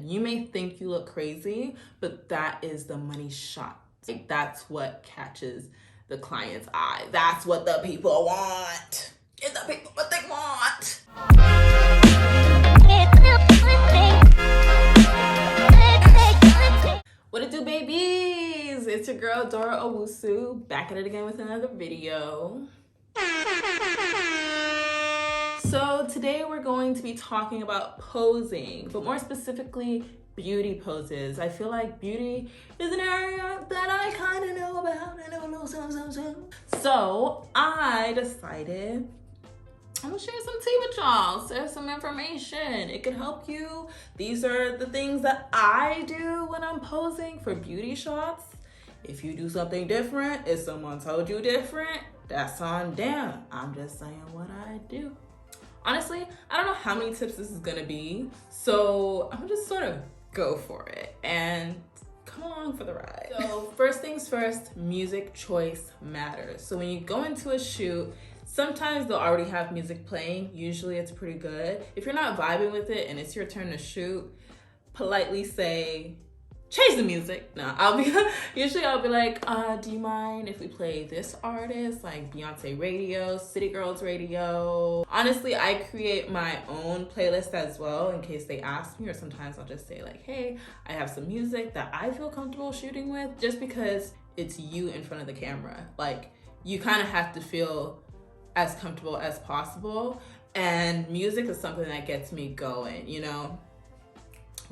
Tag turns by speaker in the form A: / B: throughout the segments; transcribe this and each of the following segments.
A: You may think you look crazy, but that is the money shot. Like, that's what catches the client's eye. That's what the people want. Give the people what they want. What it do, babies? It's your girl, Dora Owusu, back at it again with another video. So today we're going to be talking about posing, but more specifically, beauty poses. I feel like beauty is an area that I kind of know about. I know some. So I decided I'm gonna share some tea with y'all, share some information. It could help you. These are the things that I do when I'm posing for beauty shots. If you do something different, if someone told you different, that's on them. I'm just saying what I do. Honestly, I don't know how many tips this is gonna be, so I'm just sort of go for it and come along for the ride. So first things first, music choice matters. So when you go into a shoot, sometimes they'll already have music playing. Usually it's pretty good. If you're not vibing with it and it's your turn to shoot, politely say, change the music. No, I'll be like, do you mind if we play this artist, like Beyonce radio, City Girls radio? Honestly, I create my own playlist as well in case they ask me, or sometimes I'll just say like, hey, I have some music that I feel comfortable shooting with, just because it's you in front of the camera. Like, you kind of have to feel as comfortable as possible, and music is something that gets me going, you know?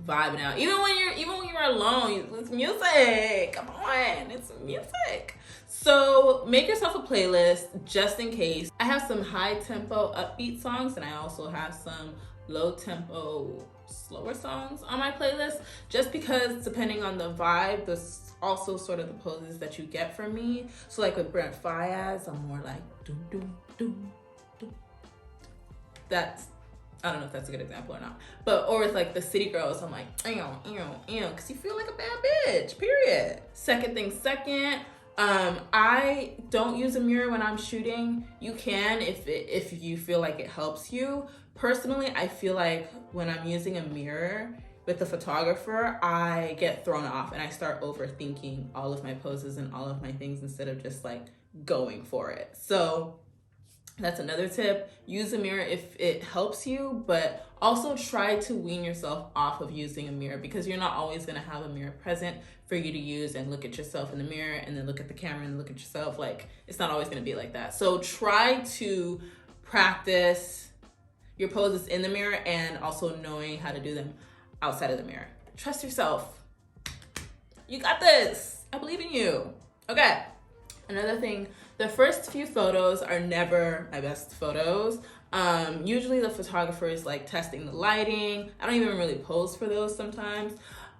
A: Vibing out, even when you're alone, it's music. Come on, it's music. So make yourself a playlist just in case. I have some high tempo upbeat songs, and I also have some low tempo slower songs on my playlist, just because depending on the vibe, there's also sort of the poses that you get from me. So like with Brent Faiyaz, I'm more like doom doom doom doom. That's, I don't know if that's a good example or not. But, or with like the City Girls, I'm like, because you feel like a bad bitch, period. Second thing second, I don't use a mirror when I'm shooting. You can if you feel like it helps you. Personally, I feel like when I'm using a mirror with the photographer, I get thrown off and I start overthinking all of my poses and all of my things instead of just like going for it. So that's another tip. Use a mirror if it helps you, but also try to wean yourself off of using a mirror, because you're not always going to have a mirror present for you to use and look at yourself in the mirror and then look at the camera and look at yourself. Like, it's not always going to be like that. So try to practice your poses in the mirror and also knowing how to do them outside of the mirror. Trust yourself. You got this. I believe in you. Okay. Another thing, the first few photos are never my best photos. Usually the photographer is like testing the lighting. I don't even really pose for those sometimes.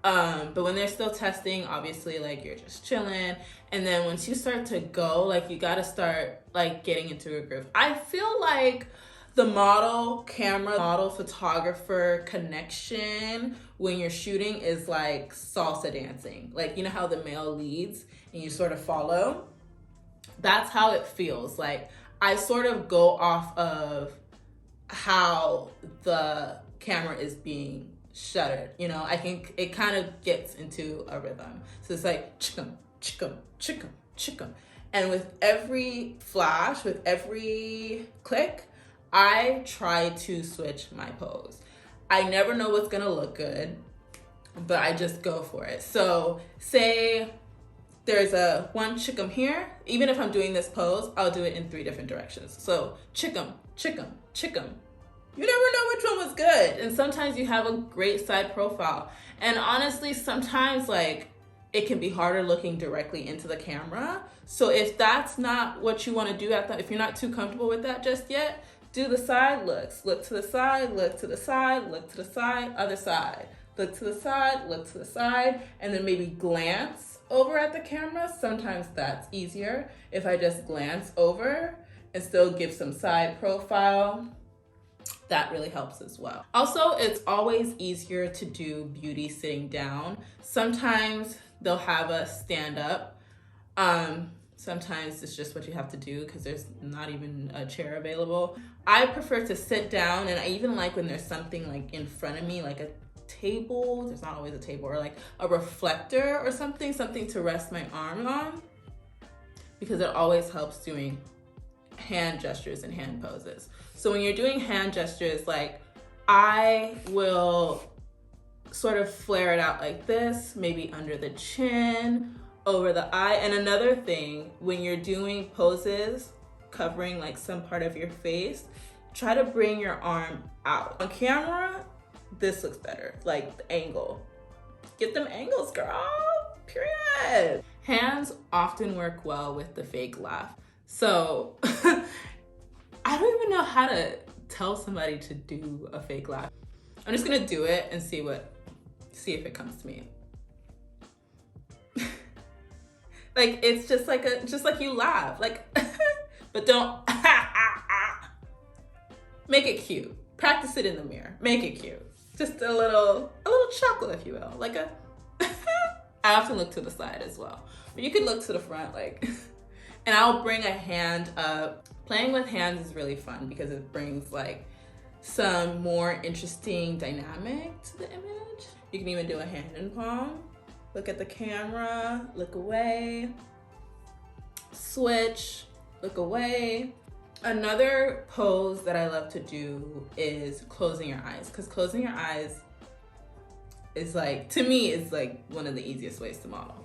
A: But when they're still testing, obviously like you're just chilling. And then once you start to go, like you gotta start like getting into a groove. I feel like the model photographer connection when you're shooting is like salsa dancing. Like, you know how the male leads and you sort of follow? That's how it feels. Like, I sort of go off of how the camera is being shuttered. You know, I think it kind of gets into a rhythm. So it's like chickum, chickum, chickum, chickum. And with every flash, with every click, I try to switch my pose. I never know what's gonna look good, but I just go for it. So say there's a one chickum here. Even if I'm doing this pose, I'll do it in 3 different directions. So chickum, chickum, chickum. You never know which one was good. And sometimes you have a great side profile. And honestly, sometimes like it can be harder looking directly into the camera. So if that's not what you want to do if you're not too comfortable with that just yet, do the side looks. Look to the side, look to the side, look to the side, other side. Look to the side, look to the side, and then maybe glance over at the camera. Sometimes that's easier if I just glance over and still give some side profile. That really helps as well. Also, it's always easier to do beauty sitting down. Sometimes they'll have us stand up. Sometimes it's just what you have to do because there's not even a chair available. I prefer to sit down, and I even like when there's something like in front of me, like a table. There's not always a table, or like a reflector or something to rest my arm on, because it always helps doing hand gestures and hand poses. So when you're doing hand gestures, like I will sort of flare it out like this, maybe under the chin, over the eye. And another thing, when you're doing poses covering like some part of your face, try to bring your arm out. On camera, this looks better, like the angle. Get them angles, girl, period. Hands often work well with the fake laugh. So I don't even know how to tell somebody to do a fake laugh. I'm just gonna do it and see if it comes to me. Like, it's just like you laugh, like, but don't make it cute. Practice it in the mirror, make it cute. Just a little chuckle, if you will, like a, I often look to the side as well, but you could look to the front, like, and I'll bring a hand up. Playing with hands is really fun because it brings like some more interesting dynamic to the image. You can even do a hand in palm. Look at the camera, look away, switch, look away. Another pose that I love to do is closing your eyes, because closing your eyes is like, to me, is like one of the easiest ways to model,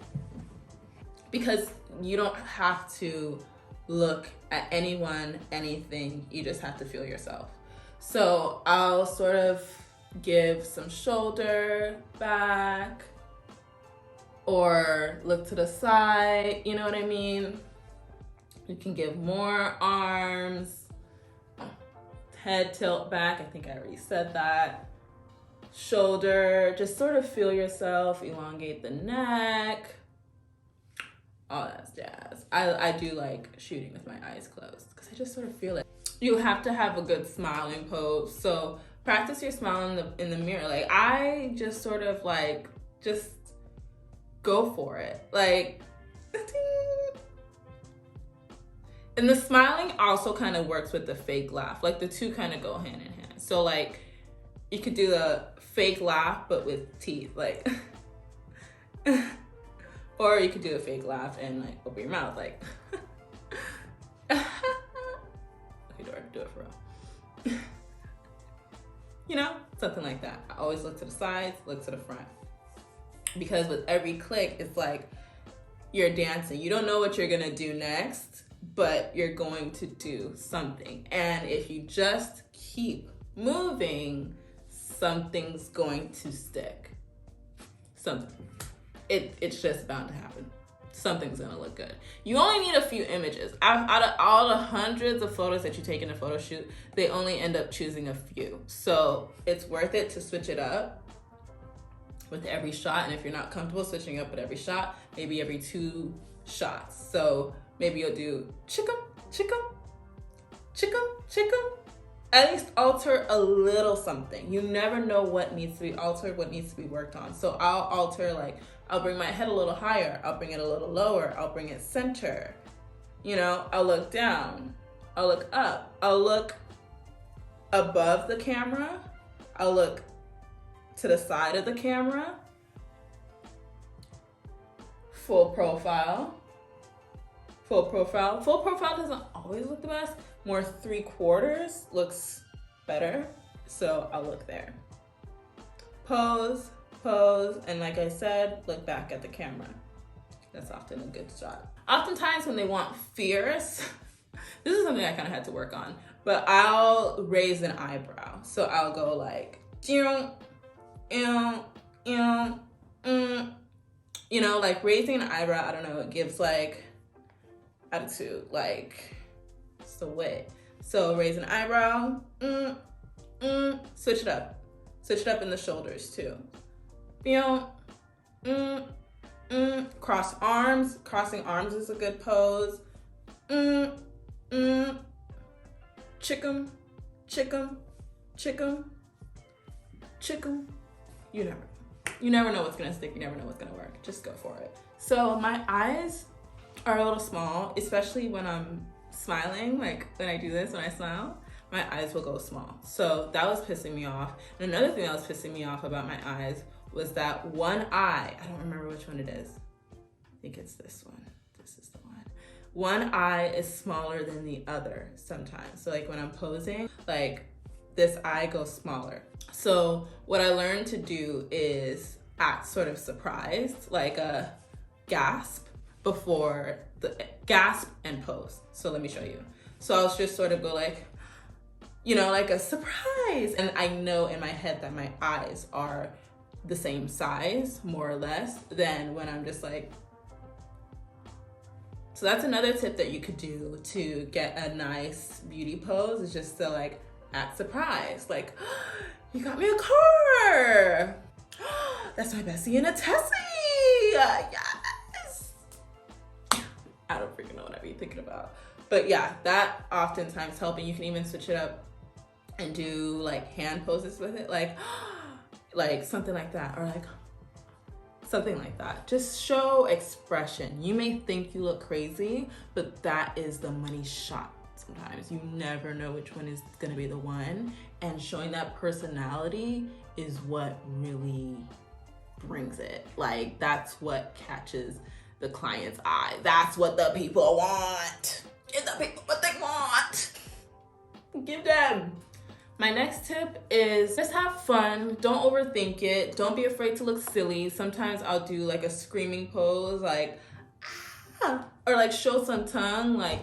A: because you don't have to look at anyone, anything, you just have to feel yourself. So I'll sort of give some shoulder back or look to the side, you know what I mean? You can give more arms, head tilt back, I think I already said that. Shoulder, just sort of feel yourself, elongate the neck, all that jazz. I do like shooting with my eyes closed because I just sort of feel it. You have to have a good smiling pose. So practice your smile in the mirror. Like, I just sort of like, just go for it. Like, and the smiling also kind of works with the fake laugh. Like, the two kind of go hand in hand. So like, you could do the fake laugh, but with teeth, like, or you could do a fake laugh and like open your mouth, like, okay, Dora, do it for real. You know, something like that. I always look to the sides, look to the front. Because with every click, it's like you're dancing. You don't know what you're gonna do next, but you're going to do something. And if you just keep moving, something's going to stick. Something. It's just bound to happen. Something's gonna look good. You only need a few images. Out of all the hundreds of photos that you take in a photo shoot, they only end up choosing a few. So it's worth it to switch it up with every shot. And if you're not comfortable switching up with every shot, maybe every 2 shots. So maybe you'll do chickum, chickum, chickum, chickum. At least alter a little something. You never know what needs to be altered, what needs to be worked on. So I'll alter, like, I'll bring my head a little higher, I'll bring it a little lower, I'll bring it center. You know, I'll look down, I'll look up, I'll look above the camera, I'll look to the side of the camera, full profile. Full profile. Full profile doesn't always look the best. More 3/4 looks better. So I'll look there. Pose, pose, and like I said, look back at the camera. That's often a good shot. Oftentimes when they want fierce, this is something I kind of had to work on, but I'll raise an eyebrow. So I'll go like, you know, like raising an eyebrow, I don't know, it gives like attitude, like, it's the way. So raise an eyebrow, switch it up. Switch it up in the shoulders too. Cross arms, crossing arms is a good pose. Chickum, chickum, chickum, chickum. You never know what's gonna stick, you never know what's gonna work. Just go for it. So my eyes are a little small, especially when I'm smiling, like when I do this, when I smile. my eyes will go small. So that was pissing me off. And another thing that was pissing me off about my eyes was that one eye, I don't remember which one it is. I think it's this one. This is the one. One eye is smaller than the other sometimes. So like when I'm posing, like this eye goes smaller. So what I learned to do is act sort of surprised, like a gasp before the gasp and pose. So let me show you. So I'll just sort of go like, you know, like a surprise. And I know in my head that my eyes are the same size, more or less, than when I'm just like. So that's another tip that you could do to get a nice beauty pose, is just to like act surprised. Like, you got me a car. That's my bestie and a Tessie. Yes. I don't freaking know what I'd be thinking about. But yeah, that oftentimes helps. And you can even switch it up and do like hand poses with it. Like something like that, or like something like that. Just show expression. You may think you look crazy, but that is the money shot. Sometimes you never know which one is gonna be the one, and showing that personality is what really brings it. Like, that's what catches the client's eye. That's what the people want. Give the people what they want. Give them. My next tip is just have fun. Don't overthink it. Don't be afraid to look silly. Sometimes I'll do like a screaming pose, like, ah, or like show some tongue. Like,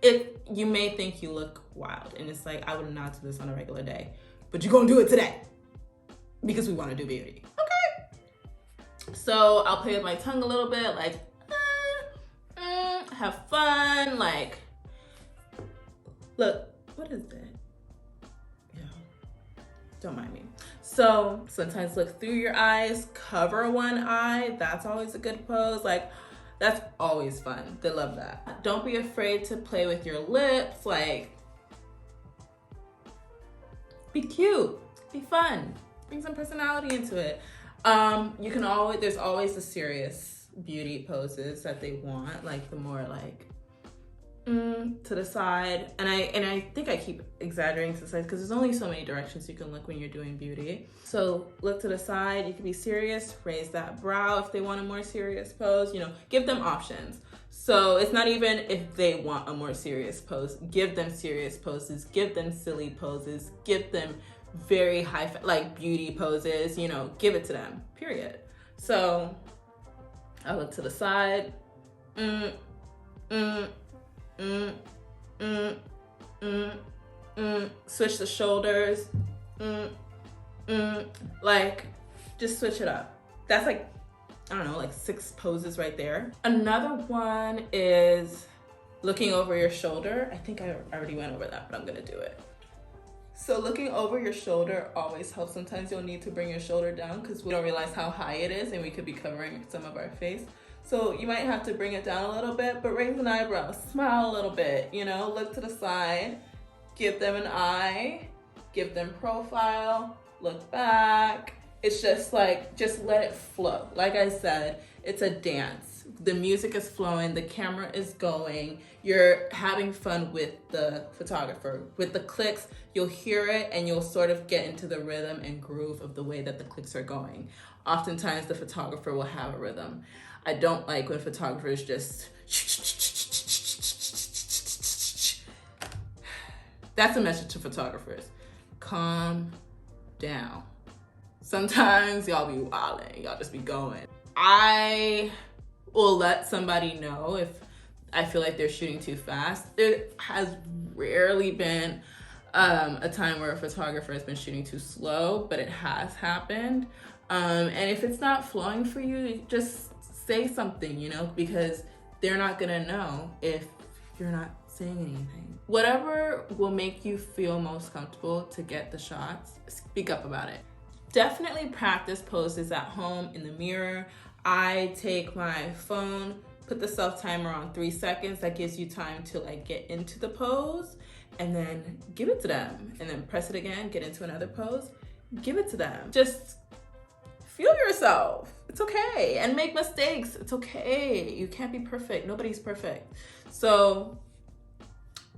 A: if you may think you look wild, and it's like, I would not do this on a regular day, but you're gonna do it today because we wanna do beauty. Okay. So I'll play with my tongue a little bit, like, have fun. Like, look, what is that? Don't mind me. So sometimes look through your eyes, cover one eye. That's always a good pose. Like, that's always fun. They love that. Don't be afraid to play with your lips. Like, be cute, be fun, bring some personality into it. You can always, there's always the serious beauty poses that they want, like the more like to the side, and I think I keep exaggerating to the side because there's only so many directions you can look when you're doing beauty. So look to the side. You can be serious, raise that brow if they want a more serious pose. You know, give them options. So it's not even if they want a more serious pose. Give them serious poses. Give them silly poses. Give them very high like beauty poses. You know, give it to them. Period. So I look to the side. Switch the shoulders. Like, just switch it up. That's like, I don't know, like 6 poses right there. Another one is looking over your shoulder. I think I already went over that, but I'm gonna do it. So looking over your shoulder always helps. Sometimes you'll need to bring your shoulder down because we don't realize how high it is and we could be covering some of our face. So you might have to bring it down a little bit, but raise an eyebrow, smile a little bit, you know, look to the side, give them an eye, give them profile, look back. It's just like, just let it flow. Like I said, it's a dance. The music is flowing, the camera is going, you're having fun with the photographer. With the clicks, you'll hear it and you'll sort of get into the rhythm and groove of the way that the clicks are going. Oftentimes the photographer will have a rhythm. I don't like when photographers just, that's a message to photographers. Calm down. Sometimes y'all be wilding, y'all just be going. I will let somebody know if I feel like they're shooting too fast. There has rarely been a time where a photographer has been shooting too slow, but it has happened. And if it's not flowing for you, just say something, you know, because they're not gonna know if you're not saying anything. Whatever will make you feel most comfortable to get the shots, speak up about it. Definitely practice poses at home in the mirror. I take my phone, put the self timer on 3 seconds. That gives you time to like get into the pose and then give it to them, and then press it again, get into another pose, give it to them. Just feel yourself. It's okay. And make mistakes. It's okay. You can't be perfect. Nobody's perfect. So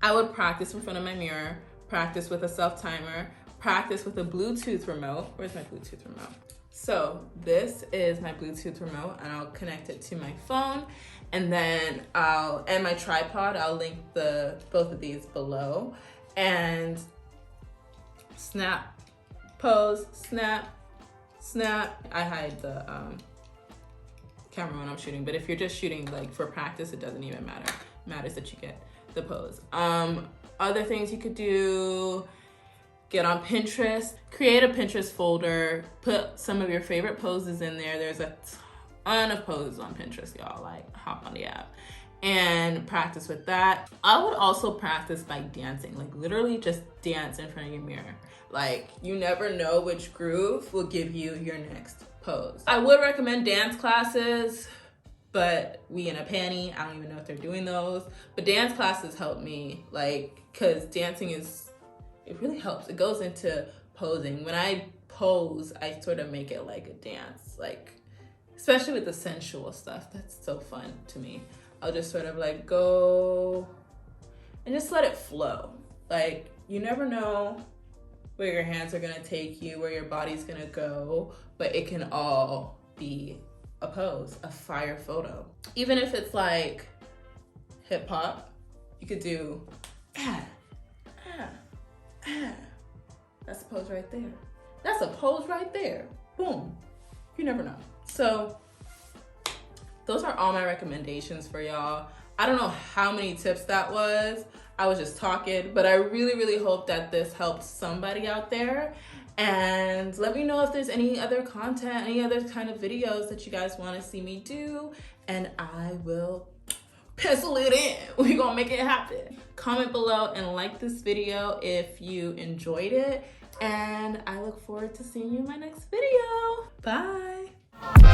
A: I would practice in front of my mirror, practice with a self-timer, practice with a Bluetooth remote. Where's my Bluetooth remote? So this is my Bluetooth remote, and I'll connect it to my phone, and then and my tripod, I'll link both of these below. And snap, pose, snap, snap. I hide the camera when I'm shooting, but if you're just shooting like for practice, it doesn't even matter. It matters that you get the pose. Other things you could do: get on Pinterest, create a Pinterest folder, put some of your favorite poses in there. There's a ton of poses on Pinterest, y'all. Like, hop on the app and practice with that. I would also practice by dancing, like literally just dance in front of your mirror. Like, you never know which groove will give you your next pose. I would recommend dance classes, but we in a panty, I don't even know if they're doing those. But dance classes help me, like, cause dancing it really helps. It goes into posing. When I pose, I sort of make it like a dance, like, especially with the sensual stuff. That's so fun to me. I'll just sort of like go and just let it flow. Like, you never know where your hands are gonna take you, where your body's gonna go, but it can all be a pose, a fire photo. Even if it's like hip hop, you could do that's a pose right there. That's a pose right there. Boom. You never know. So those are all my recommendations for y'all. I don't know how many tips that was. I was just talking, but I really, really hope that this helps somebody out there. And let me know if there's any other content, any other kind of videos that you guys want to see me do, and I will pencil it in. We're gonna make it happen. Comment below and like this video if you enjoyed it, and I look forward to seeing you in my next video. Bye.